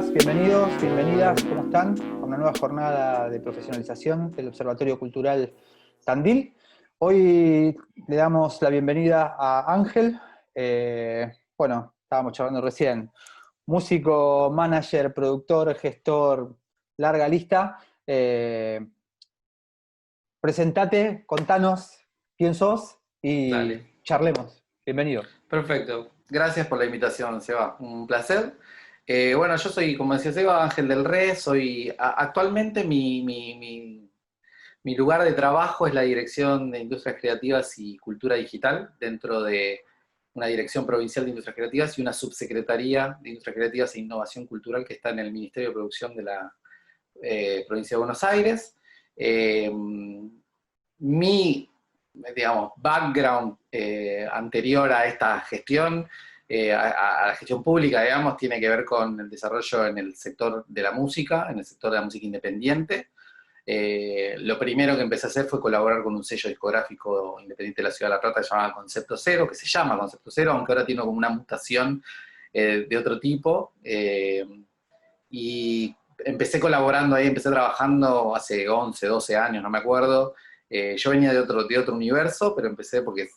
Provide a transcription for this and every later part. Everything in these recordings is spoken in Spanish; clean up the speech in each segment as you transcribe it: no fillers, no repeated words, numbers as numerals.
días, bienvenidos, bienvenidas, ¿cómo están? A una nueva jornada de profesionalización del Observatorio Cultural Tandil. Hoy le damos la bienvenida a Ángel. Bueno, estábamos charlando recién. Músico, manager, productor, gestor, larga lista. Presentate, contanos quién sos y Dale, charlemos. Bienvenido. perfecto. Gracias por la invitación, Seba. Un placer. Bueno, yo soy, como decía Seba, Ángel del Re. Actualmente mi lugar de trabajo es la Dirección de Industrias Creativas y Cultura Digital, dentro de una Dirección Provincial de Industrias Creativas y una Subsecretaría de Industrias Creativas e Innovación Cultural que está en el Ministerio de Producción de la Provincia de Buenos Aires. Eh, mi, digamos, background anterior a esta gestión, a la gestión pública, digamos, tiene que ver con el desarrollo en el sector de la música, en el sector de la música independiente. Lo primero que empecé a hacer fue colaborar con un sello discográfico independiente de la Ciudad de La Plata que se llama Concepto Cero, que se llama Concepto Cero, aunque ahora tiene como una mutación de otro tipo. Y empecé colaborando ahí, empecé trabajando hace 11, 12 años, no me acuerdo. Yo venía de otro universo, pero empecé porque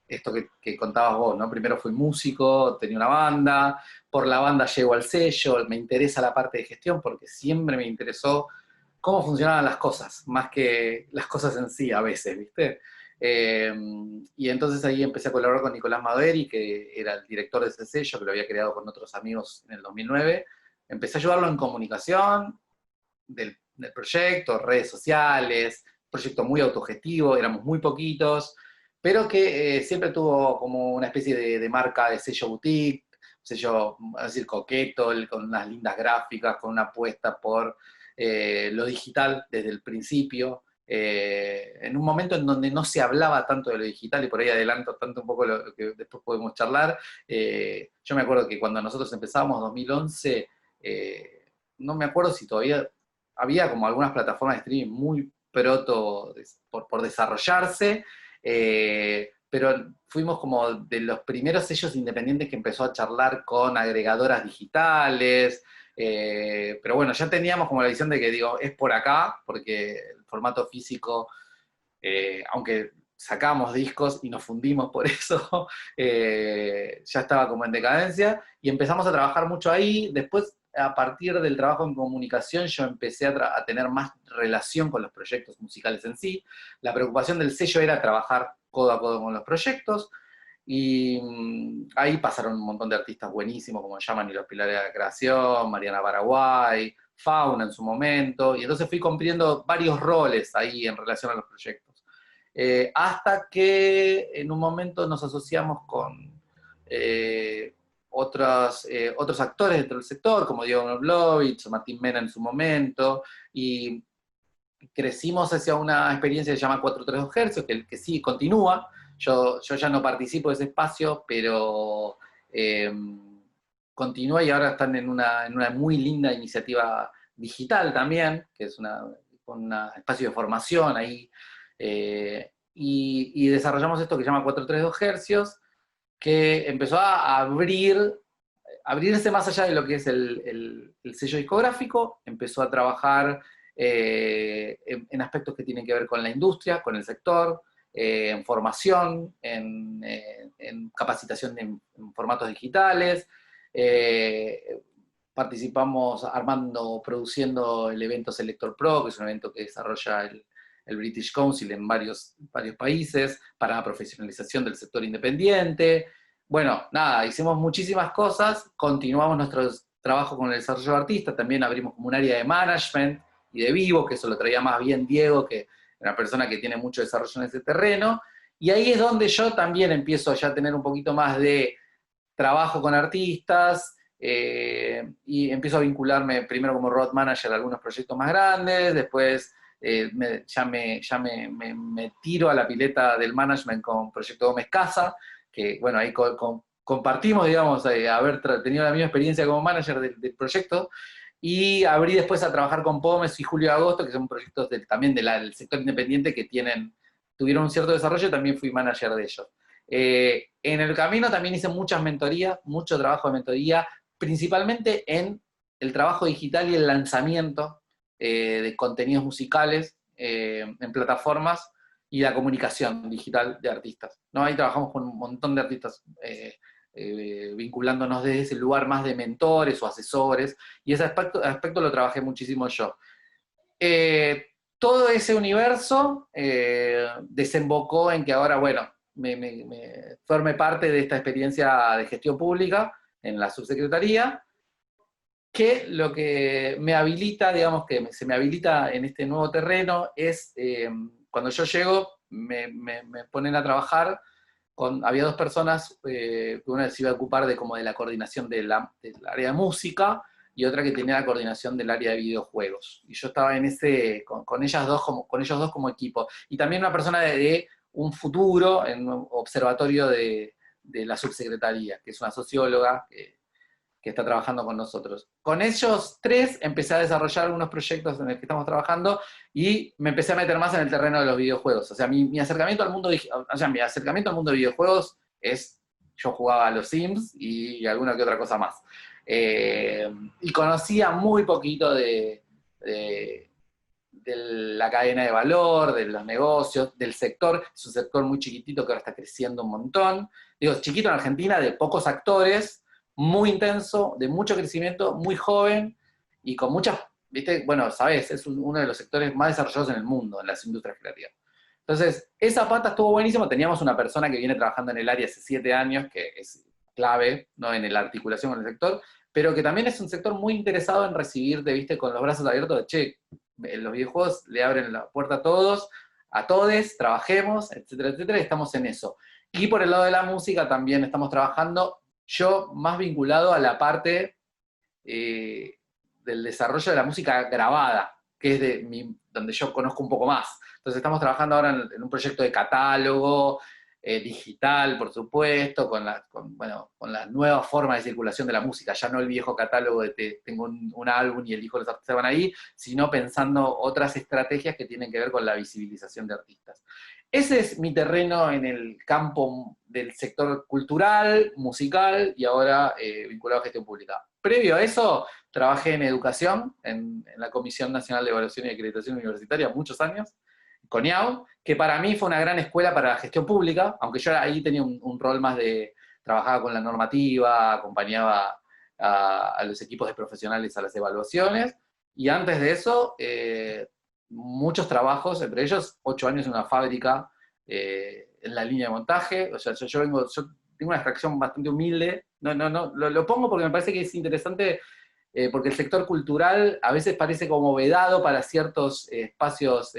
esto que contabas vos, ¿no? Primero fui músico, tenía una banda, por la banda llego al sello, me interesa la parte de gestión porque siempre me interesó cómo funcionaban las cosas, más que las cosas en sí a veces, ¿viste? Eh, y entonces ahí empecé a colaborar con Nicolás Maderi, que era el director de ese sello, que lo había creado con otros amigos en el 2009. Empecé a ayudarlo en comunicación del proyecto, redes sociales, proyecto muy autogestivo, éramos muy poquitos, pero que siempre tuvo como una especie de marca de sello boutique, sello, es decir, coqueto, con unas lindas gráficas, con una apuesta por lo digital desde el principio. En un momento en donde no se hablaba tanto de lo digital, y por ahí adelanto tanto un poco lo que después podemos charlar, yo me acuerdo que cuando nosotros empezábamos, 2011, no me acuerdo si todavía había como algunas plataformas de streaming muy proto por desarrollarse, pero fuimos como de los primeros sellos independientes que empezó a charlar con agregadoras digitales, pero bueno, ya teníamos como la visión de que, digo, es por acá, porque el formato físico, aunque sacamos discos y nos fundimos por eso, ya estaba como en decadencia, y empezamos a trabajar mucho ahí. Después, a partir del trabajo en comunicación, yo empecé a tener más relación con los proyectos musicales en sí. La preocupación del sello era trabajar codo a codo con los proyectos, y ahí pasaron un montón de artistas buenísimos, como llaman, y los Pilares de la Creación, Mariana Paraguay, Fauna en su momento, y entonces fui cumpliendo varios roles ahí en relación a los proyectos. Hasta que en un momento nos asociamos con otros actores dentro del sector, como Diego Noblovich, Martín Mena en su momento, y crecimos hacia una experiencia que se llama 432 Hercios, que sí continúa. Yo ya no participo de ese espacio, pero eh, continúa, y ahora están en una muy linda iniciativa digital también, que es un espacio de formación ahí. Y desarrollamos esto que se llama 432 Hercios, que empezó a abrirse más allá de lo que es el sello discográfico, empezó a trabajar en aspectos que tienen que ver con la industria, con el sector, en formación, en capacitación en formatos digitales. Eh, Participamos armando, produciendo el evento Selector Pro, que es un evento que desarrolla el British Council en varios países para la profesionalización del sector independiente. Bueno, nada, hicimos muchísimas cosas, continuamos nuestro trabajo con el desarrollo de artistas, también abrimos como un área de management y de vivo, que eso lo traía más bien Diego, que es una persona que tiene mucho desarrollo en ese terreno, y ahí es donde yo también empiezo ya a tener un poquito más de trabajo con artistas, y empiezo a vincularme primero como road manager a algunos proyectos más grandes, después me tiro a la pileta del management con Proyecto Gómez Casa, que bueno, ahí compartimos, digamos, haber tenido la misma experiencia como manager del proyecto, y abrí después a trabajar con Pómez y Julio de Agosto, que son proyectos también del sector independiente que tuvieron un cierto desarrollo, y también fui manager de ellos. En el camino también hice muchas mentorías, mucho trabajo de mentoría, principalmente en el trabajo digital y el lanzamiento de contenidos musicales en plataformas y la comunicación digital de artistas, ¿no? Ahí trabajamos con un montón de artistas vinculándonos desde ese lugar más de mentores o asesores, y ese aspecto lo trabajé muchísimo yo. Todo ese universo desembocó en que ahora, bueno, me forme parte de esta experiencia de gestión pública en la subsecretaría, que lo que me habilita, digamos que se me habilita en este nuevo terreno es, cuando yo llego, me ponen a trabajar había dos personas, una se iba a ocupar como de la coordinación del área de música, y otra que tenía la coordinación del área de videojuegos. Y yo estaba en con ellos dos como equipo. Y también una persona de un futuro en un observatorio de la subsecretaría, que es una socióloga que está trabajando con nosotros. Con ellos tres empecé a desarrollar algunos proyectos en los que estamos trabajando y me empecé a meter más en el terreno de los videojuegos. O sea, mi acercamiento al mundo de videojuegos es, yo jugaba a los Sims y alguna que otra cosa más. Y conocía muy poquito de la cadena de valor, de los negocios, del sector. Es un sector muy chiquitito que ahora está creciendo un montón. Digo, chiquito en Argentina, de pocos actores, muy intenso, de mucho crecimiento, muy joven y con muchas, viste, bueno, sabes, es uno de los sectores más desarrollados en el mundo, en las industrias creativas. Entonces, esa pata estuvo buenísima. Teníamos una persona que viene trabajando en el área hace 7 años, que es clave, ¿no?, en la articulación con el sector, pero que también es un sector muy interesado en recibirte, viste, con los brazos abiertos de, che, los videojuegos le abren la puerta a todes, trabajemos, etcétera, etcétera, y estamos en eso. Y por el lado de la música también estamos trabajando, yo más vinculado a la parte del desarrollo de la música grabada, que es donde yo conozco un poco más. Entonces estamos trabajando ahora en un proyecto de catálogo, digital, por supuesto, con la nueva forma de circulación de la música, ya no el viejo catálogo de tengo un álbum y elijo los artistas que van ahí, sino pensando otras estrategias que tienen que ver con la visibilización de artistas. Ese es mi terreno en el campo del sector cultural, musical, y ahora vinculado a gestión pública. Previo a eso, trabajé en educación, en la Comisión Nacional de Evaluación y Acreditación Universitaria, muchos años, CONIAU, que para mí fue una gran escuela para la gestión pública, aunque yo ahí tenía un rol más trabajaba con la normativa, acompañaba a los equipos de profesionales a las evaluaciones, y antes de eso, muchos trabajos, entre ellos 8 años en una fábrica, en la línea de montaje. O sea, yo tengo una extracción bastante humilde, lo pongo porque me parece que es interesante, porque el sector cultural a veces parece como vedado para ciertos espacios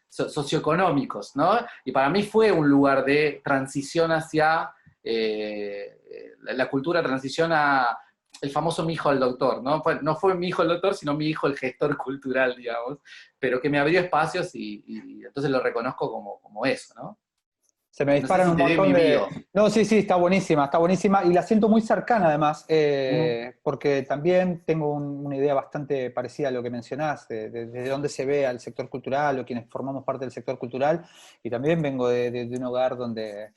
socioeconómicos, ¿no? Y para mí fue un lugar de transición hacia, la cultura transiciona el famoso mi hijo el doctor, ¿no? No fue mi hijo el doctor, sino mi hijo el gestor cultural, digamos, pero que me abrió espacios y entonces lo reconozco como eso, ¿no? Se me disparan un montón de... No, sí, está buenísima, y la siento muy cercana además, porque también tengo una idea bastante parecida a lo que mencionás, de dónde se ve al sector cultural, o quienes formamos parte del sector cultural, y también vengo de un hogar donde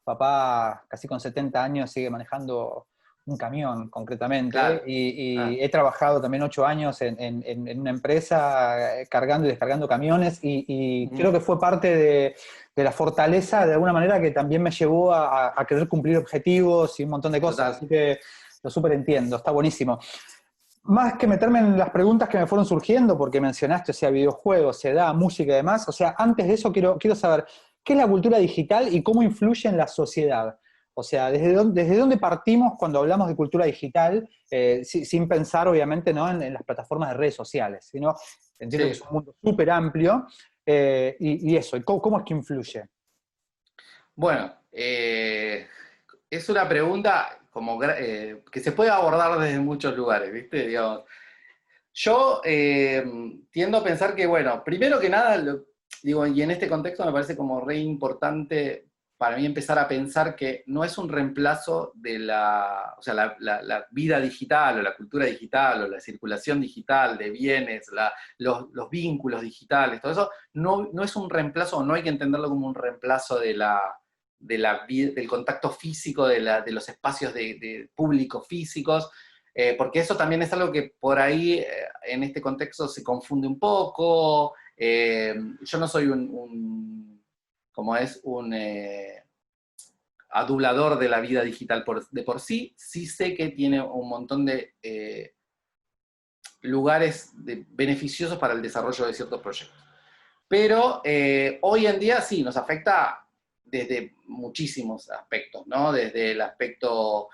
papá, casi con 70 años, sigue manejando un camión, concretamente, claro. y he trabajado también 8 años en una empresa cargando y descargando camiones, y creo que fue parte de la fortaleza, de alguna manera, que también me llevó a querer cumplir objetivos y un montón de cosas. Total. Así que lo súper entiendo, está buenísimo. Más que meterme en las preguntas que me fueron surgiendo, porque mencionaste, o sea, videojuegos, se da música y demás, o sea, antes de eso quiero saber, ¿qué es la cultura digital y cómo influye en la sociedad? O sea, ¿desde dónde partimos cuando hablamos de cultura digital, sin pensar, obviamente, ¿no?, en las plataformas de redes sociales, sino entiendo que es un mundo súper amplio, y eso, ¿cómo es que influye? Bueno, es una pregunta que se puede abordar desde muchos lugares, ¿viste? Digamos, yo tiendo a pensar que, bueno, primero que nada, digo, y en este contexto me parece como re importante para mí empezar a pensar que no es un reemplazo de o sea, la vida digital, o la cultura digital, o la circulación digital de bienes, los vínculos digitales, todo eso, no es un reemplazo, o no hay que entenderlo como un reemplazo del contacto físico, de los espacios de público físicos. porque eso también es algo que por ahí en este contexto se confunde un poco. Yo no soy como es, un adulador de la vida digital de por sí. Sí sé que tiene un montón de lugares beneficiosos para el desarrollo de ciertos proyectos. Pero hoy en día sí, nos afecta desde muchísimos aspectos, ¿no? Desde el aspecto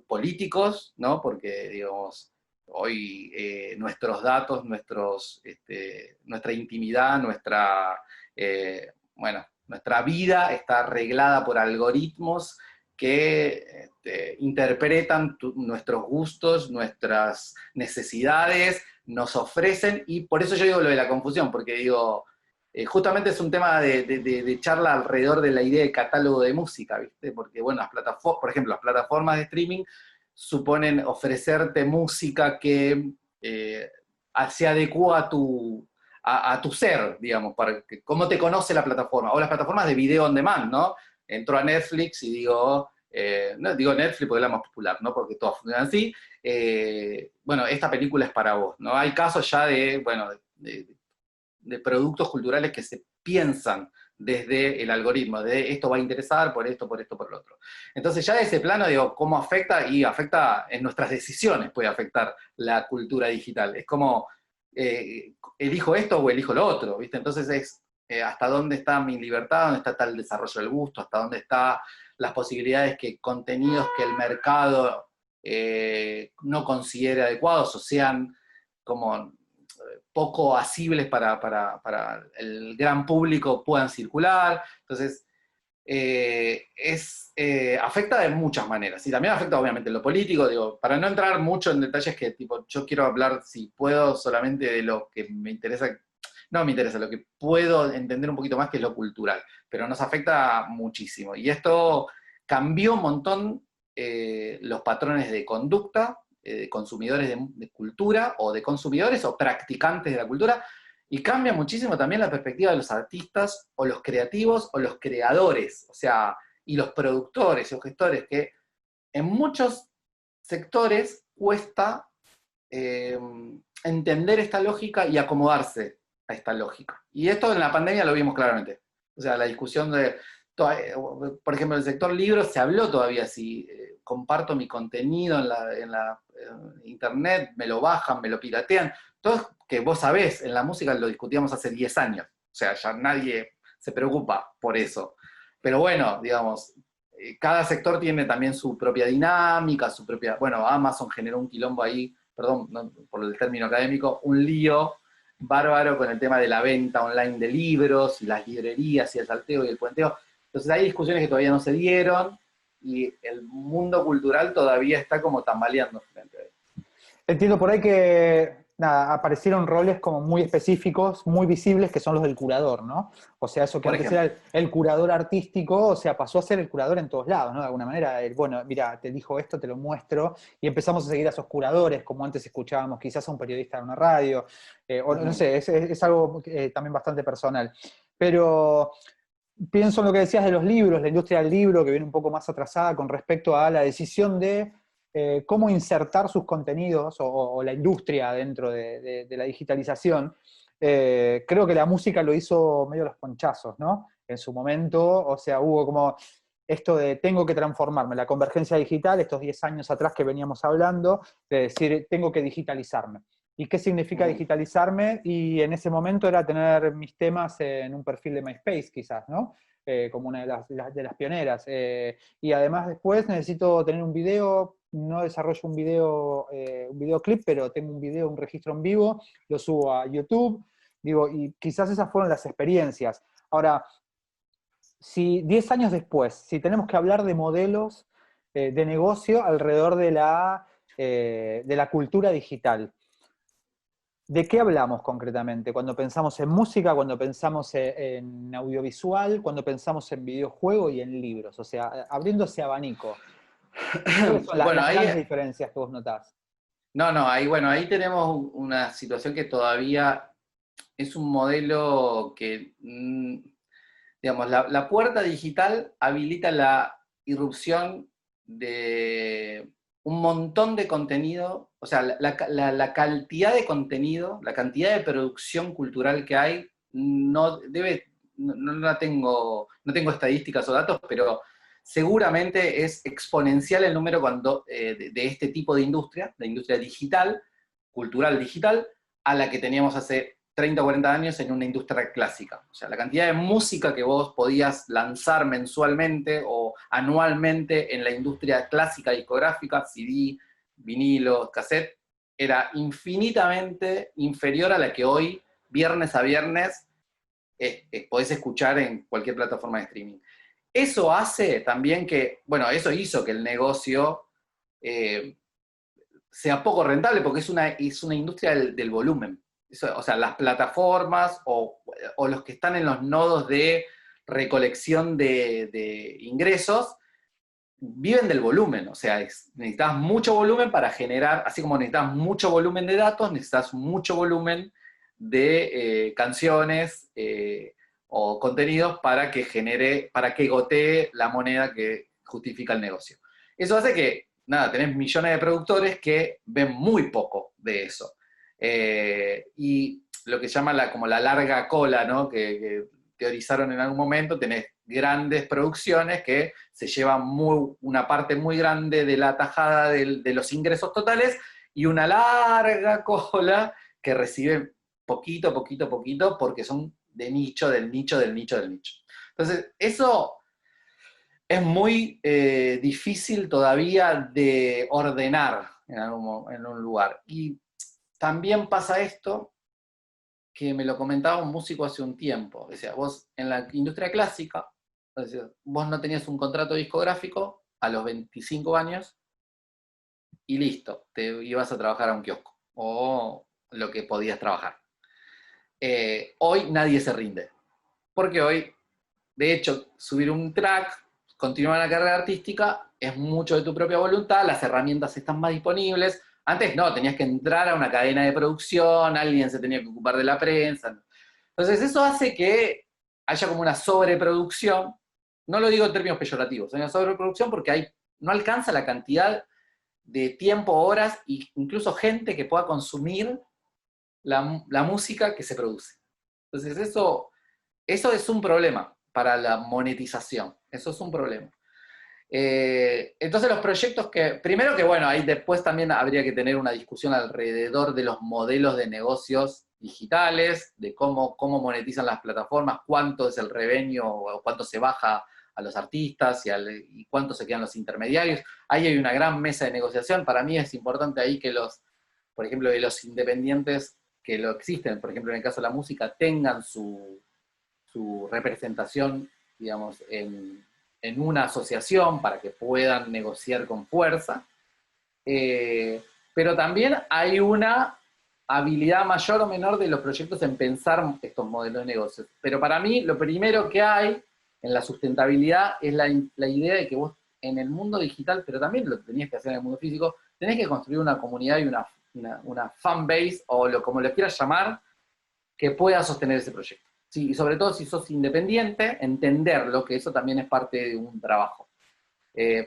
políticos, ¿no? Porque, digamos, hoy nuestros datos, nuestra intimidad, bueno, nuestra vida está arreglada por algoritmos que interpretan nuestros gustos, nuestras necesidades, nos ofrecen, y por eso yo digo lo de la confusión, porque digo, justamente es un tema de charla alrededor de la idea de catálogo de música, ¿viste? Porque, bueno, por ejemplo, las plataformas de streaming suponen ofrecerte música que se adecua a tu ser, digamos, para cómo te conoce la plataforma, o las plataformas de video on demand, ¿no? Entro a Netflix y digo, no digo Netflix porque es la más popular, ¿no? Porque todas funcionan así. Bueno, esta película es para vos, ¿no? Hay casos ya bueno, de productos culturales que se piensan desde el algoritmo, de esto va a interesar por esto, por esto, por lo otro. Entonces ya de ese plano digo, ¿cómo afecta? Y afecta en nuestras decisiones, puede afectar la cultura digital. Es como, elijo esto o elijo lo otro, ¿viste? Entonces es hasta dónde está mi libertad, dónde está el desarrollo del gusto, hasta dónde están las posibilidades que contenidos que el mercado no considere adecuados o sean como poco asibles para el gran público puedan circular. Entonces, afecta de muchas maneras. Y también afecta obviamente en lo político, digo, para no entrar mucho en detalles que tipo, yo quiero hablar, si puedo, solamente de lo que me interesa, no me interesa, lo que puedo entender un poquito más, que es lo cultural, pero nos afecta muchísimo. Y esto cambió un montón los patrones de conducta, de consumidores de cultura, o de consumidores o practicantes de la cultura, y cambia muchísimo también la perspectiva de los artistas, o los creativos, o los creadores, o sea, y los productores y los gestores, que en muchos sectores cuesta entender esta lógica y acomodarse a esta lógica. Y esto en la pandemia lo vimos claramente. O sea, la discusión por ejemplo, en el sector libros se habló todavía si comparto mi contenido en la internet, me lo bajan, me lo piratean. Todo que vos sabés, en la música lo discutíamos hace 10 años. O sea, ya nadie se preocupa por eso. Pero bueno, digamos, cada sector tiene también su propia dinámica, su propia... Bueno, Amazon generó un quilombo ahí, perdón no, por el término académico, un lío bárbaro con el tema de la venta online de libros, y las librerías, y el salteo y el puenteo. Entonces hay discusiones que todavía no se dieron, y el mundo cultural todavía está como tambaleando frente a eso. Entiendo por ahí que, nada, aparecieron roles como muy específicos, muy visibles, que son los del curador, ¿no? O sea, eso que Por antes ejemplo. era el curador artístico, o sea, pasó a ser el curador en todos lados, ¿no? De alguna manera, bueno, mira, te dijo esto, te lo muestro, y empezamos a seguir a esos curadores, como antes escuchábamos quizás a un periodista de una radio, o no sé, es algo también bastante personal. Pero pienso en lo que decías de los libros, la industria del libro, que viene un poco más atrasada con respecto a la decisión de cómo insertar sus contenidos o la industria dentro de la digitalización. Creo que la música lo hizo medio a los ponchazos, ¿no? En su momento, o sea, hubo como esto de tengo que transformarme, la convergencia digital, estos 10 años atrás que veníamos hablando, de decir tengo que digitalizarme. ¿Y qué significa digitalizarme? Y en ese momento era tener mis temas en un perfil de MySpace, quizás, ¿no? Como una de las pioneras. Y además después necesito tener un video, no desarrollo un videoclip, pero tengo un video, un registro en vivo, lo subo a YouTube, digo, y quizás esas fueron las experiencias. Ahora, si 10 años después, si tenemos que hablar de modelos de negocio alrededor de la cultura digital, ¿de qué hablamos concretamente? Cuando pensamos en música, cuando pensamos en audiovisual, cuando pensamos en videojuego y en libros, o sea, abriendo ese abanico. ¿Cuáles son Bueno, las ahí, grandes diferencias que vos notás? no, no, ahí, bueno, ahí tenemos una situación que todavía es un modelo que, digamos, la puerta digital habilita la irrupción de un montón de contenido, o sea, la cantidad de contenido, la cantidad de producción cultural que hay, no tengo estadísticas o datos, pero seguramente es exponencial el número de este tipo de industria, la industria digital, cultural digital, a la que teníamos hace 30 o 40 años en una industria clásica. O sea, la cantidad de música que vos podías lanzar mensualmente o anualmente en la industria clásica discográfica, CD, vinilo, cassette, era infinitamente inferior a la que hoy, viernes a viernes, podés escuchar en cualquier plataforma de streaming. Eso hace también que, bueno, eso hizo que el negocio sea poco rentable, porque es una industria del volumen. Eso, o sea, las plataformas o los que están en los nodos de recolección de ingresos viven del volumen. O sea, necesitas mucho volumen para generar, así como necesitas mucho volumen de datos, necesitas mucho volumen de canciones o contenidos para que gotee la moneda que justifica el negocio. Eso hace que, nada, tenés millones de productores que ven muy poco de eso. Y lo que se llama como la larga cola, ¿no? Que teorizaron en algún momento, tenés grandes producciones que se llevan una parte muy grande de la tajada de los ingresos totales y una larga cola que recibe poquito, poquito, poquito, porque son de nicho, del nicho, del nicho, del nicho. Entonces, eso es muy difícil todavía de ordenar en un lugar. Y también pasa esto, que me lo comentaba un músico hace un tiempo. Decía, vos en la industria clásica, vos no tenías un contrato discográfico a los 25 años y listo, te ibas a trabajar a un kiosco o lo que podías trabajar. Hoy nadie se rinde, porque hoy, de hecho, subir un track, continuar la carrera artística, es mucho de tu propia voluntad, las herramientas están más disponibles. Antes no, tenías que entrar a una cadena de producción, alguien se tenía que ocupar de la prensa. Entonces eso hace que haya como una sobreproducción, no lo digo en términos peyorativos, hay una sobreproducción porque no alcanza la cantidad de tiempo, horas e incluso gente que pueda consumir la música que se produce. Entonces eso es un problema para la monetización, eso es un problema. Entonces los proyectos primero que bueno, ahí después también habría que tener una discusión alrededor de los modelos de negocios digitales, de cómo monetizan las plataformas, cuánto es el revenue o cuánto se baja a los artistas y cuánto se quedan los intermediarios. Ahí hay una gran mesa de negociación. Para mí es importante ahí que por ejemplo, los independientes que lo existen, por ejemplo, en el caso de la música, tengan su representación, digamos, en una asociación para que puedan negociar con fuerza. Pero también hay una habilidad mayor o menor de los proyectos en pensar estos modelos de negocios. Pero para mí, lo primero que hay en la sustentabilidad es la idea de que vos en el mundo digital, pero también lo tenías que hacer en el mundo físico, tenés que construir una comunidad y una fan base, o como lo quieras llamar, que pueda sostener ese proyecto. Sí, y sobre todo si sos independiente, entenderlo, que eso también es parte de un trabajo.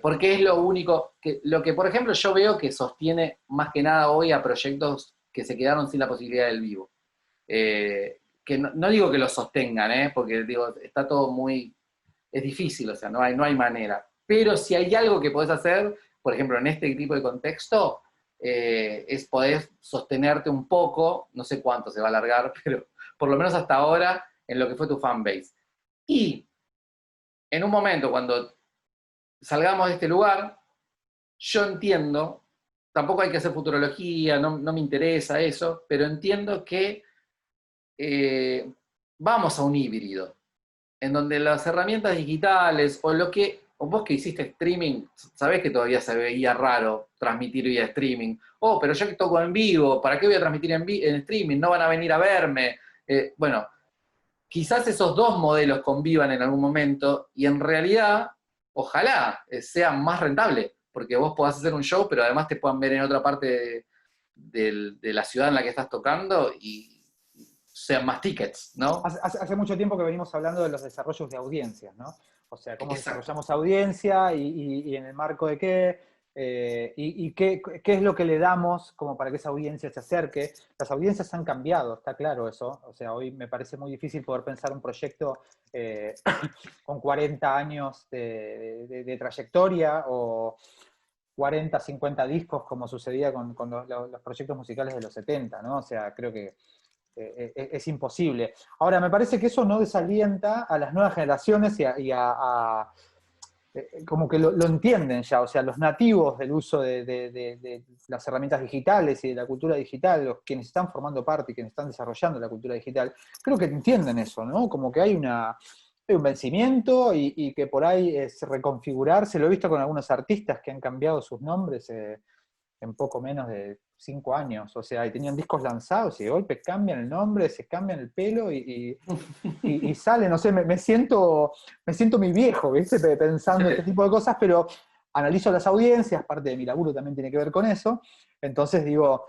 Porque es lo único, lo que por ejemplo yo veo que sostiene más que nada hoy a proyectos que se quedaron sin la posibilidad del vivo. Que no digo que lo sostengan, porque digo, está todo es difícil, o sea, no hay manera. Pero si hay algo que podés hacer, por ejemplo, en este tipo de contexto, es poder sostenerte un poco, no sé cuánto se va a alargar, pero por lo menos hasta ahora, en lo que fue tu fanbase. Y en un momento, cuando salgamos de este lugar, yo entiendo, tampoco hay que hacer futurología, no me interesa eso, pero entiendo que vamos a un híbrido, en donde las herramientas digitales, o vos que hiciste streaming, sabés que todavía se veía raro transmitir vía streaming. Pero yo que toco en vivo, ¿para qué voy a transmitir en streaming? No van a venir a verme. Bueno, quizás esos dos modelos convivan en algún momento y en realidad, ojalá sea más rentable, porque vos podás hacer un show, pero además te puedan ver en otra parte de la ciudad en la que estás tocando y sean más tickets, ¿no? Hace mucho tiempo que venimos hablando de los desarrollos de audiencias, ¿no? O sea, cómo Exacto. desarrollamos audiencia y en el marco de qué. y qué es lo que le damos como para que esa audiencia se acerque. Las audiencias han cambiado, está claro eso. O sea, hoy me parece muy difícil poder pensar un proyecto con 40 años de trayectoria o 40, 50 discos como sucedía con los proyectos musicales de los 70, ¿no? O sea, creo que es imposible. Ahora, me parece que eso no desalienta a las nuevas generaciones como que lo entienden ya, o sea, los nativos del uso de las herramientas digitales y de la cultura digital, quienes están formando parte y quienes están desarrollando la cultura digital, creo que entienden eso, ¿no? Como que hay un vencimiento y que por ahí es reconfigurarse. Lo he visto con algunos artistas que han cambiado sus nombres en poco menos de 5 años, o sea, y tenían discos lanzados y de golpe cambian el nombre, se cambian el pelo y sale, no sé, me siento mi viejo, ¿viste? Pensando este tipo de cosas, pero analizo las audiencias, parte de mi laburo también tiene que ver con eso, entonces digo,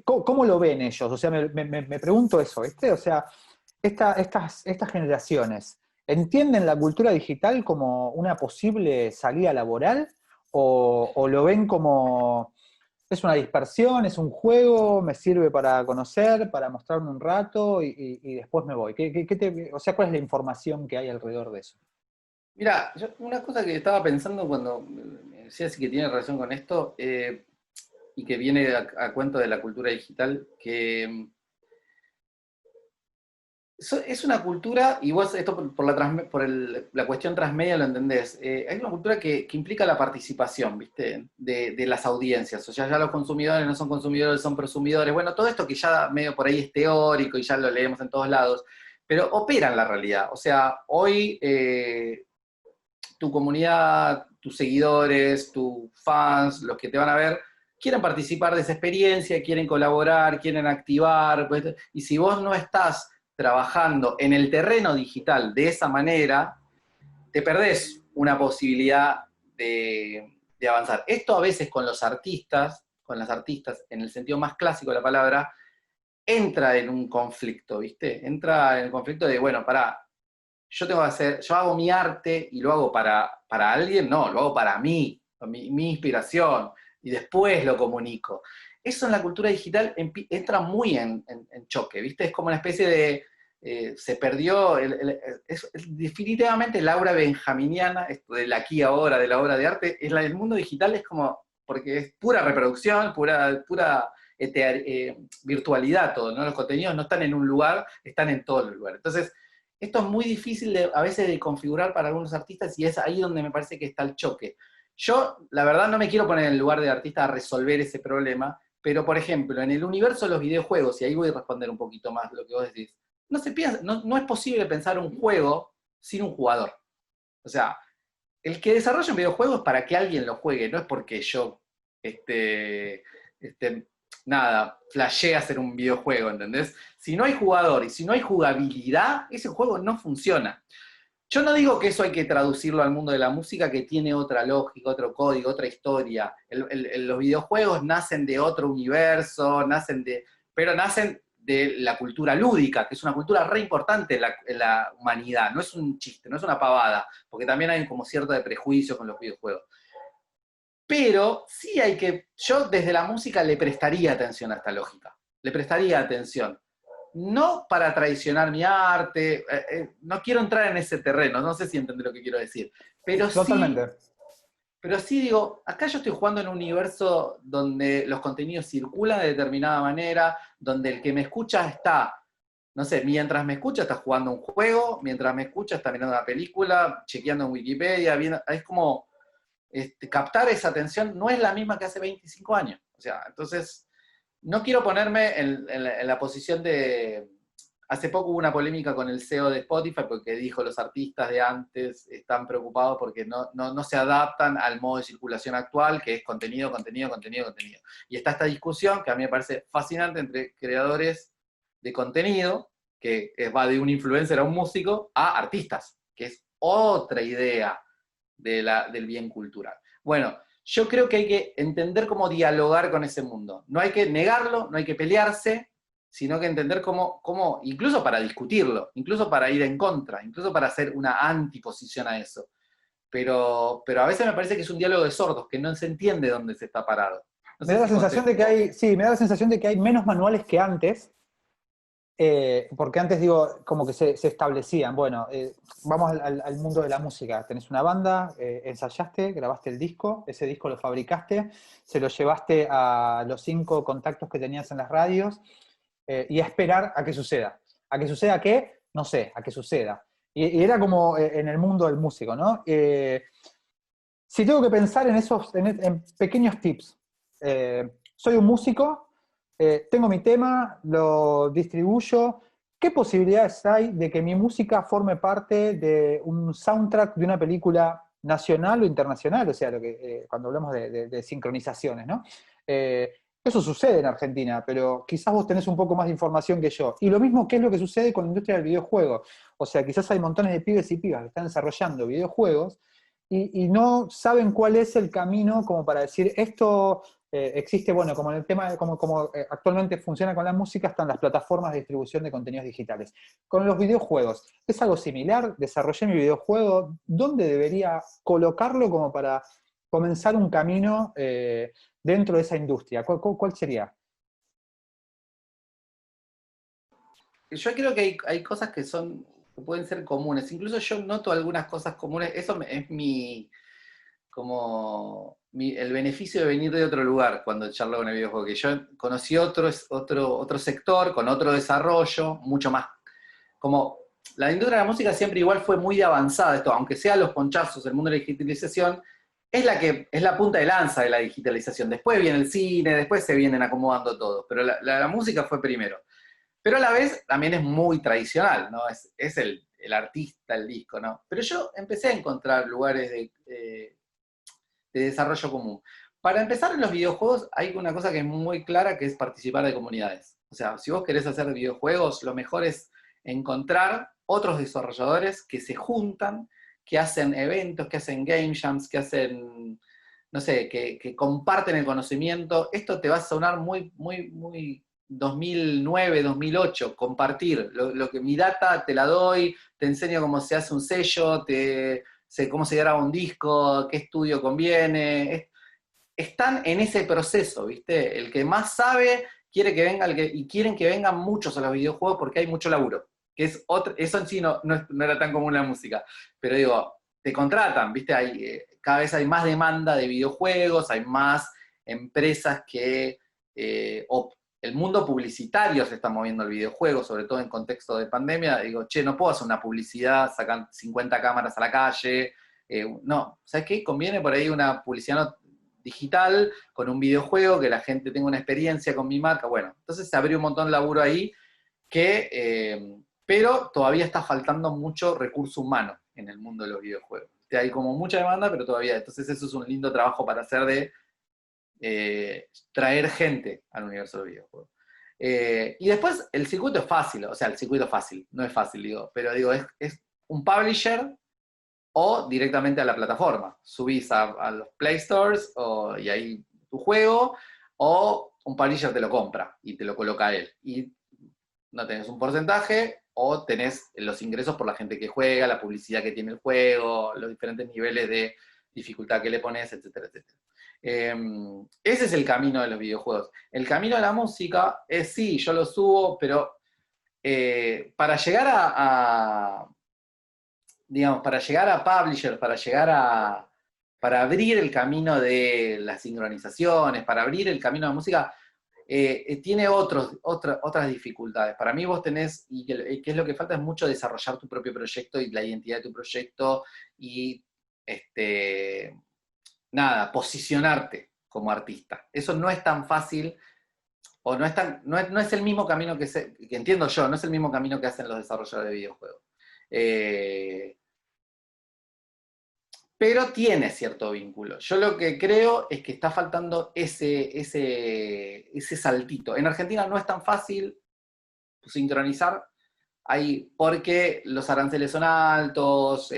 ¿cómo lo ven ellos? O sea, me pregunto eso, ¿viste? O sea, estas generaciones, ¿entienden la cultura digital como una posible salida laboral o lo ven como es una dispersión, es un juego, me sirve para conocer, para mostrarme un rato y después me voy? O sea, ¿cuál es la información que hay alrededor de eso? Mira, una cosa que estaba pensando cuando me decías que tiene relación con esto, y que viene a cuento de la cultura digital, que es una cultura, y vos esto la cuestión transmedia lo entendés, hay una cultura que implica la participación, ¿viste? De las audiencias, o sea, ya los consumidores no son consumidores, son prosumidores, bueno, todo esto que ya medio por ahí es teórico y ya lo leemos en todos lados, pero opera en la realidad, o sea, hoy tu comunidad, tus seguidores, tus fans, los que te van a ver, quieren participar de esa experiencia, quieren colaborar, quieren activar, pues, y si vos no estás trabajando en el terreno digital de esa manera, te perdés una posibilidad de avanzar. Esto a veces con los artistas, con las artistas, en el sentido más clásico de la palabra, entra en un conflicto, ¿viste? Entra en el conflicto de, bueno, pará, yo hago mi arte y lo hago para alguien, no, lo hago para mí, mi inspiración, y después lo comunico. Eso en la cultura digital entra muy en choque, ¿viste? Es como una especie de, se perdió, es definitivamente la aura benjaminiana, esto del aquí ahora, de la obra de arte, el mundo digital es como, porque es pura reproducción, pura virtualidad todo, ¿no? Los contenidos no están en un lugar, están en todos los lugares. Entonces, esto es muy difícil a veces de configurar para algunos artistas y es ahí donde me parece que está el choque. Yo, la verdad, no me quiero poner en el lugar de artista a resolver ese problema, pero, por ejemplo, en el universo de los videojuegos, y ahí voy a responder un poquito más lo que vos decís, no es posible pensar un juego sin un jugador. O sea, el que desarrolla un videojuego es para que alguien lo juegue, no es porque yo, nada, flashé hacer un videojuego, ¿entendés? Si no hay jugador y si no hay jugabilidad, ese juego no funciona. Yo no digo que eso hay que traducirlo al mundo de la música, que tiene otra lógica, otro código, otra historia. Los videojuegos nacen de otro universo, pero nacen de la cultura lúdica, que es una cultura re importante en la humanidad. No es un chiste, no es una pavada, porque también hay como cierto de prejuicio con los videojuegos. Pero sí yo desde la música le prestaría atención a esta lógica, le prestaría atención. No para traicionar mi arte, no quiero entrar en ese terreno, no sé si entendés lo que quiero decir, Totalmente. pero sí digo, acá yo estoy jugando en un universo donde los contenidos circulan de determinada manera, donde el que me escucha está, no sé, mientras me escucha está jugando un juego, mientras me escucha está mirando una película, chequeando en Wikipedia, es como captar esa atención no es la misma que hace 25 años. O sea, entonces, no quiero ponerme en la posición de... Hace poco hubo una polémica con el CEO de Spotify porque dijo los artistas de antes están preocupados porque no se adaptan al modo de circulación actual, que es contenido, contenido, contenido, contenido. Y está esta discusión que a mí me parece fascinante entre creadores de contenido, que va de un influencer a un músico, a artistas, que es otra idea del bien cultural. Bueno, yo creo que hay que entender cómo dialogar con ese mundo. No hay que negarlo, no hay que pelearse, sino que entender cómo, incluso para discutirlo, incluso para ir en contra, incluso para hacer una antiposición a eso. pero a veces me parece que es un diálogo de sordos, que no se entiende dónde se está parado. No Me sé da la si sensación de que hay, sí, me da la sensación de que hay menos manuales que antes, porque antes, digo, como que se establecían, bueno, vamos al mundo de la música, tenés una banda, ensayaste, grabaste el disco, ese disco lo fabricaste, se lo llevaste a los 5 contactos que tenías en las radios, y a esperar a que suceda. ¿A que suceda qué? No sé, a que suceda. Y era como en el mundo del músico, ¿no? Si tengo que pensar en esos, en pequeños tips, soy un músico, tengo mi tema, lo distribuyo. ¿Qué posibilidades hay de que mi música forme parte de un soundtrack de una película nacional o internacional? O sea, cuando hablamos de sincronizaciones, ¿no? Eso sucede en Argentina, pero quizás vos tenés un poco más de información que yo. Y lo mismo, ¿qué es lo que sucede con la industria del videojuego? O sea, quizás hay montones de pibes y pibas que están desarrollando videojuegos y no saben cuál es el camino como para decir, esto existe, bueno, como en el tema, como actualmente funciona con la música, están las plataformas de distribución de contenidos digitales. Con los videojuegos, ¿es algo similar? ¿Desarrollé mi videojuego? ¿Dónde debería colocarlo como para comenzar un camino dentro de esa industria? ¿Cuál sería? Yo creo que hay cosas que pueden ser comunes. Incluso yo noto algunas cosas comunes. Es el beneficio de venir de otro lugar cuando charlo con el videojuego, que yo conocí otro sector, con otro desarrollo, mucho más, como la industria de la música siempre igual fue muy avanzada, esto, aunque sea los ponchazos, el mundo de la digitalización, es la punta de lanza de la digitalización. Después viene el cine, después se vienen acomodando todos, pero la música fue primero. Pero a la vez también es muy tradicional, ¿no? Es el artista, el disco, ¿no? Pero yo empecé a encontrar lugares de desarrollo común. Para empezar, en los videojuegos hay una cosa que es muy clara, que es participar de comunidades. O sea, si vos querés hacer videojuegos, lo mejor es encontrar otros desarrolladores que se juntan, que hacen eventos, que hacen game jams, que hacen, no sé, que comparten el conocimiento. Esto te va a sonar muy, muy, muy 2009, 2008, compartir. Lo que mi data te la doy, te enseño cómo se hace un sello, sé cómo se graba un disco, qué estudio conviene. Están en ese proceso, ¿viste? El que más sabe quiere que venga, y quieren que vengan muchos a los videojuegos porque hay mucho laburo. Que eso en sí no era tan común en la música. Pero digo, te contratan, ¿viste? Cada vez hay más demanda de videojuegos, hay más empresas o el mundo publicitario se está moviendo al videojuego, sobre todo en contexto de pandemia. Digo, che, no puedo hacer una publicidad, sacan 50 cámaras a la calle. No, ¿sabes qué? Conviene por ahí una publicidad digital con un videojuego, que la gente tenga una experiencia con mi marca. Bueno, entonces se abrió un montón de laburo ahí, pero todavía está faltando mucho recurso humano en el mundo de los videojuegos. Hay como mucha demanda, pero todavía. Entonces eso es un lindo trabajo para hacer de traer gente al universo del videojuego. Y después el circuito es fácil, o sea, el circuito es fácil, no es fácil, digo, pero digo, es un publisher o directamente a la plataforma. Subís a los Play Stores y ahí tu juego, o un publisher te lo compra y te lo coloca él. Y no tenés un porcentaje, o tenés los ingresos por la gente que juega, la publicidad que tiene el juego, los diferentes niveles de dificultad que le pones, etcétera, etcétera. Ese es el camino de los videojuegos. El camino de la música es, sí, yo lo subo, pero para llegar digamos, para llegar a publisher, para abrir el camino de las sincronizaciones, para abrir el camino de la música, tiene otras dificultades. Para mí vos tenés, y que es lo que falta, es mucho desarrollar tu propio proyecto y la identidad de tu proyecto y, nada, posicionarte como artista. Eso no es tan fácil, o no es el mismo camino que entiendo yo, no es el mismo camino que hacen los desarrolladores de videojuegos. Pero tiene cierto vínculo. Yo lo que creo es que está faltando ese saltito. En Argentina no es tan fácil sincronizar porque los aranceles son altos,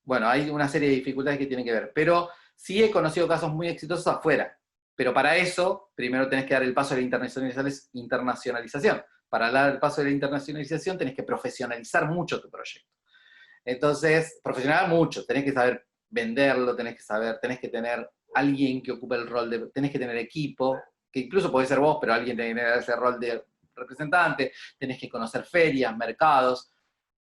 bueno, hay una serie de dificultades que tienen que ver, pero sí he conocido casos muy exitosos afuera. Pero para eso, primero tenés que dar el paso de la internacionalización. Para dar el paso de la internacionalización tenés que profesionalizar mucho tu proyecto. Entonces, profesional mucho, tenés que saber venderlo, tenés que tener alguien que ocupe el rol tenés que tener equipo, que incluso puede ser vos, pero alguien tiene que tener ese rol de representante, tenés que conocer ferias, mercados.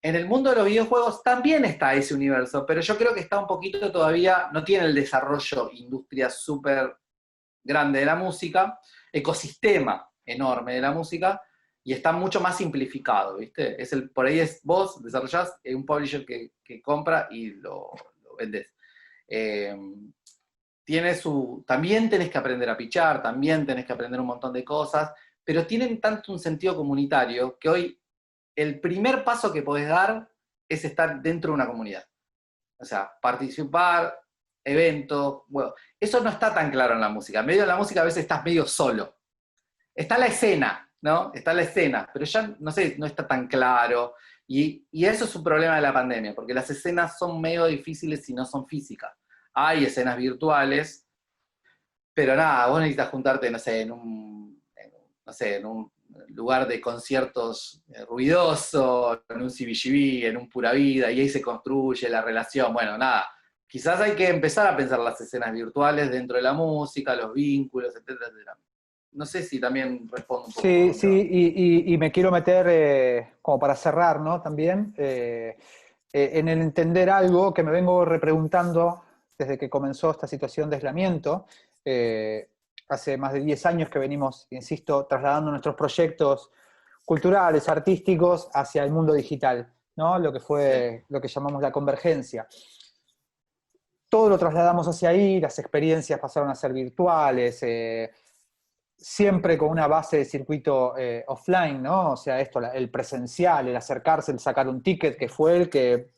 En el mundo de los videojuegos también está ese universo, pero yo creo que está un poquito todavía, no tiene el desarrollo, industria súper grande de la música, ecosistema enorme de la música, y está mucho más simplificado, ¿viste? Por ahí vos desarrollás un publisher que compra y lo vendés. Eh, también tenés que aprender a pitchar, también tenés que aprender un montón de cosas, pero tienen tanto un sentido comunitario que hoy el primer paso que podés dar es estar dentro de una comunidad. O sea, participar, eventos, bueno, eso no está tan claro en la música. En medio de la música a veces estás medio solo. Está la escena, ¿no? Está la escena, pero ya, no sé, no está tan claro. Y eso es un problema de la pandemia, porque las escenas son medio difíciles si no son físicas. Hay escenas virtuales, pero nada, vos necesitas juntarte, no sé, no sé, en un lugar de conciertos ruidoso, en un CBGB, en un Pura Vida, y ahí se construye la relación. Bueno, nada, quizás hay que empezar a pensar las escenas virtuales dentro de la música, los vínculos, etcétera, etcétera. No sé si también respondo un poco por Sí, dónde va. sí, y me quiero meter, como para cerrar, ¿no? También, en el entender algo que me vengo repreguntando desde que comenzó esta situación de aislamiento. Hace más de 10 años que venimos, insisto, trasladando nuestros proyectos culturales, artísticos, hacia el mundo digital, ¿no? Lo que Sí. fue lo que llamamos la convergencia. Todo lo trasladamos hacia ahí, las experiencias pasaron a ser virtuales, siempre con una base de circuito offline, ¿no? O sea, esto, el presencial, el acercarse, el sacar un ticket, que fue el que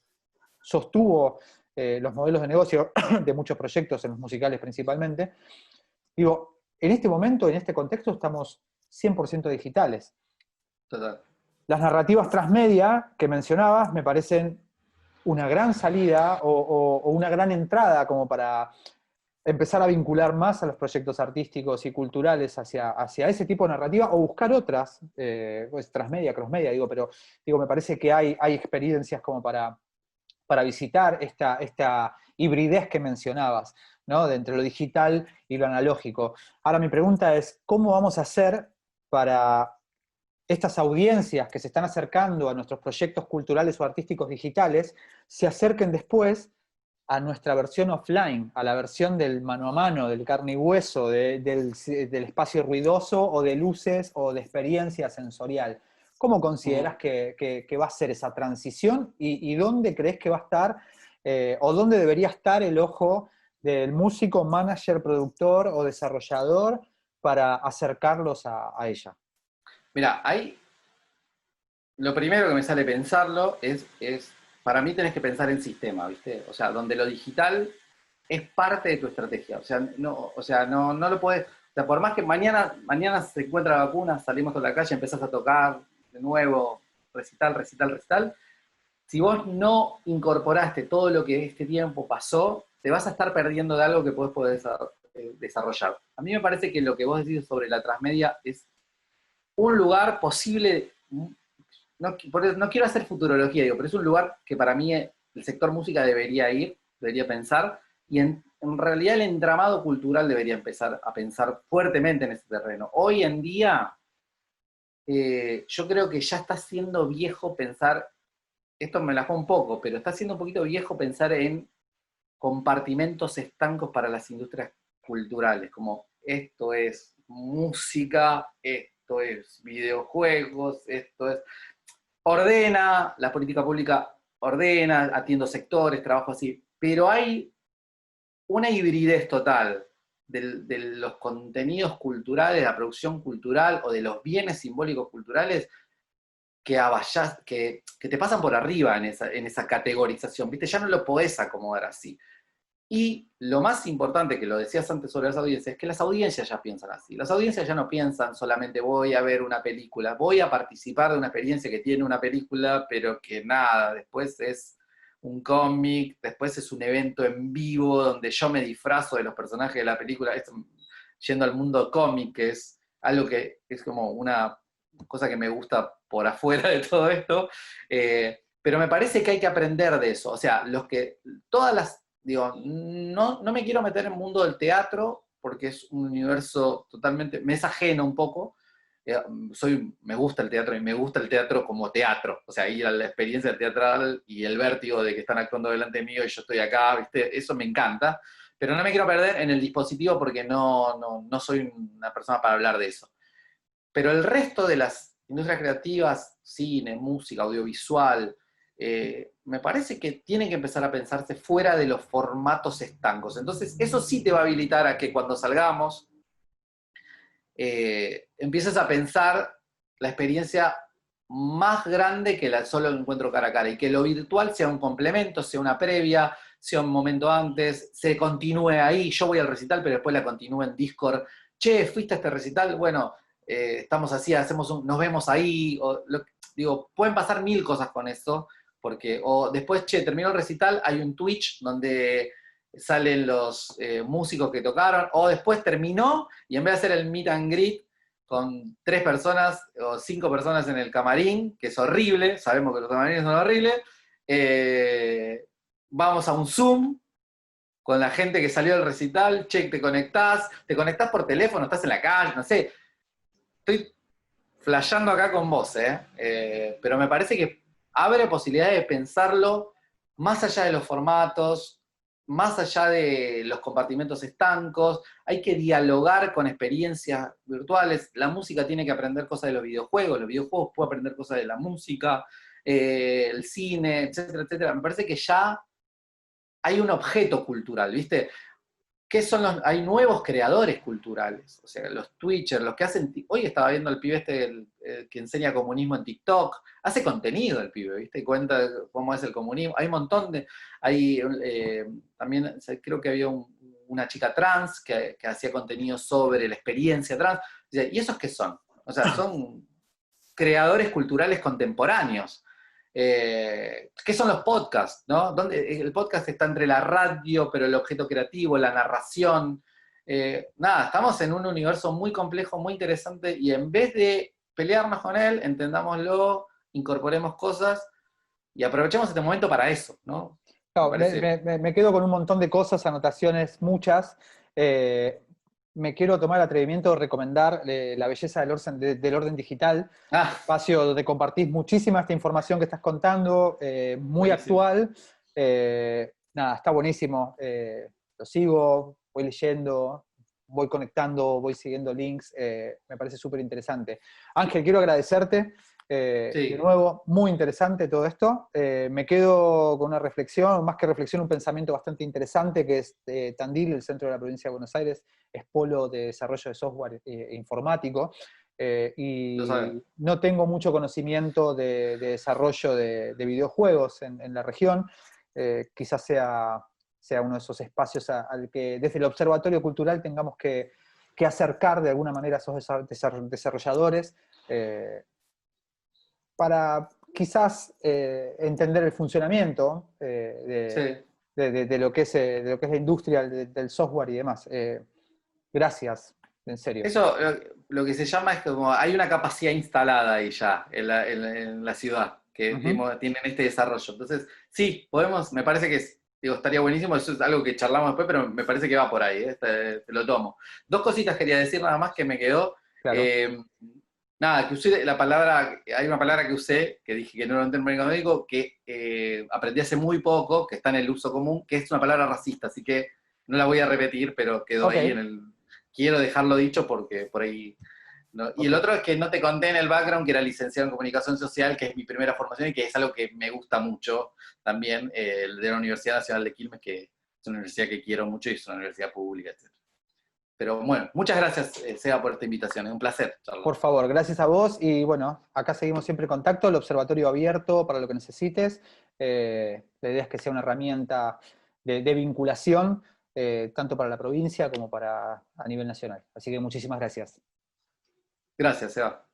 sostuvo los modelos de negocio de muchos proyectos, en los musicales principalmente. Digo, en este momento, en este contexto, estamos 100% digitales. Total. Las narrativas transmedia que mencionabas me parecen una gran salida o una gran entrada como para empezar a vincular más a los proyectos artísticos y culturales hacia ese tipo de narrativa o buscar otras, pues transmedia, crossmedia, digo, pero digo, me parece que hay experiencias como para visitar esta hibridez que mencionabas, ¿no? De entre lo digital y lo analógico. Ahora mi pregunta es, ¿cómo vamos a hacer para estas audiencias que se están acercando a nuestros proyectos culturales o artísticos digitales se acerquen después a nuestra versión offline, a la versión del mano a mano, del carne y hueso, del espacio ruidoso o de luces o de experiencia sensorial? ¿Cómo consideras que va a ser esa transición y dónde crees que va a estar o dónde debería estar el ojo del músico, manager, productor o desarrollador para acercarlos a ella? Mira, lo primero que me sale pensarlo para mí tenés que pensar en sistema, ¿viste? O sea, donde lo digital es parte de tu estrategia. O sea, no lo puedes, o sea, por más que mañana se encuentra la vacuna, salimos a la calle, empezás a tocar de nuevo, recital, recital, recital. Si vos no incorporaste todo lo que este tiempo pasó, te vas a estar perdiendo de algo que podés desarrollar. A mí me parece que lo que vos decís sobre la transmedia es un lugar posible. No quiero hacer futurología, digo, pero es un lugar que para mí el sector música debería pensar, y en realidad el entramado cultural debería empezar a pensar fuertemente en ese terreno. Hoy en día, yo creo que ya está siendo viejo pensar, esto me la juego un poco, pero está siendo un poquito viejo pensar en compartimentos estancos para las industrias culturales, como esto es música, esto es videojuegos, esto es ordena, la política pública ordena, atiendo sectores, trabajo así, pero hay una hibridez total de los contenidos culturales, de la producción cultural o de los bienes simbólicos culturales que te pasan por arriba en esa categorización, ¿viste? Ya no lo podés acomodar así. Y lo más importante, que lo decías antes sobre las audiencias, es que las audiencias ya piensan así. Las audiencias ya no piensan solamente voy a ver una película, voy a participar de una experiencia que tiene una película, pero que nada, después es un cómic, después es un evento en vivo donde yo me disfrazo de los personajes de la película, yendo al mundo cómic, que es algo que es como una cosa que me gusta por afuera de todo esto. pero me parece que hay que aprender de eso. O sea, digo, no me quiero meter en el mundo del teatro, porque es un universo totalmente, me es ajeno un poco. Me gusta el teatro y me gusta el teatro como teatro. O sea, ir a la experiencia teatral y el vértigo de que están actuando delante mío y yo estoy acá, ¿viste? Eso me encanta. Pero no me quiero perder en el dispositivo porque no soy una persona para hablar de eso. Pero el resto de las industrias creativas, cine, música, audiovisual, me parece que tienen que empezar a pensarse fuera de los formatos estancos. Entonces, eso sí te va a habilitar a que cuando salgamos, empieces a pensar la experiencia más grande que la solo encuentro cara a cara, y que lo virtual sea un complemento, sea una previa, sea un momento antes, se continúe ahí, yo voy al recital, pero después la continúe en Discord, che, ¿fuiste a este recital? Bueno, estamos así, nos vemos ahí, digo, pueden pasar mil cosas con eso, porque, o después, che, terminó el recital, hay un Twitch donde salen los músicos que tocaron, o después terminó, y en vez de hacer el meet and greet, con 3 personas o 5 personas en el camarín, que es horrible, sabemos que los camarines son horribles, vamos a un Zoom con la gente que salió del recital, che, te conectás por teléfono, estás en la calle, no sé, estoy flasheando acá con vos, pero me parece que abre posibilidades de pensarlo más allá de los formatos, más allá de los compartimentos estancos, hay que dialogar con experiencias virtuales, la música tiene que aprender cosas de los videojuegos pueden aprender cosas de la música, el cine, etcétera, etcétera. Me parece que ya hay un objeto cultural, ¿viste? Hay nuevos creadores culturales, o sea, los Twitchers, los que hacen, hoy estaba viendo el pibe el que enseña comunismo en TikTok, hace contenido el pibe, ¿viste? Cuenta cómo es el comunismo, hay un montón también creo que había una chica trans que hacía contenido sobre la experiencia trans, ¿y esos qué son? O sea, son creadores culturales contemporáneos. ¿Qué son los podcasts? ¿No? El podcast está entre la radio, pero el objeto creativo, la narración. Nada, estamos en un universo muy complejo, muy interesante, y en vez de pelearnos con él, entendámoslo, incorporemos cosas y aprovechemos este momento para eso, ¿no? Claro, me quedo con un montón de cosas, anotaciones, muchas. Me quiero tomar el atrevimiento de recomendar La belleza del orden digital, espacio donde compartís muchísima esta información que estás contando, muy buenísimo. actual. Nada, está buenísimo. Lo sigo, voy leyendo, voy conectando, voy siguiendo links. Me parece súper interesante. Ángel, quiero agradecerte. Sí. De nuevo, muy interesante todo esto. Me quedo con una reflexión, más que reflexión, un pensamiento bastante interesante, que es Tandil, el centro de la provincia de Buenos Aires, es polo de desarrollo de software informático, y no tengo mucho conocimiento de desarrollo de videojuegos en la región. Quizás sea uno de esos espacios al que desde el Observatorio Cultural tengamos que acercar de alguna manera a esos desarrolladores, para quizás entender el funcionamiento de lo que es la industria del software y demás. Gracias, en serio. Eso lo que se llama es como, hay una capacidad instalada ahí ya en la ciudad, que tienen este desarrollo. Entonces, sí, me parece que estaría buenísimo, eso es algo que charlamos después, pero me parece que va por ahí, te lo tomo. 2 cositas quería decir nada más que me quedó. Claro. Nada, que usé hay una palabra que usé, que dije que no era un término médico, que aprendí hace muy poco, que está en el uso común, que es una palabra racista, así que no la voy a repetir, pero quedó ahí quiero dejarlo dicho porque por ahí... ¿no? Y el otro es que no te conté en el background que era licenciado en comunicación social, que es mi primera formación y que es algo que me gusta mucho también, de la Universidad Nacional de Quilmes, que es una universidad que quiero mucho y es una universidad pública, etc. Pero bueno, muchas gracias, Seba, por esta invitación. Es un placer charlar. Por favor, gracias a vos. Y bueno, acá seguimos siempre en contacto, el observatorio abierto para lo que necesites. La idea es que sea una herramienta de vinculación, tanto para la provincia como a nivel nacional. Así que muchísimas gracias. Gracias, Seba.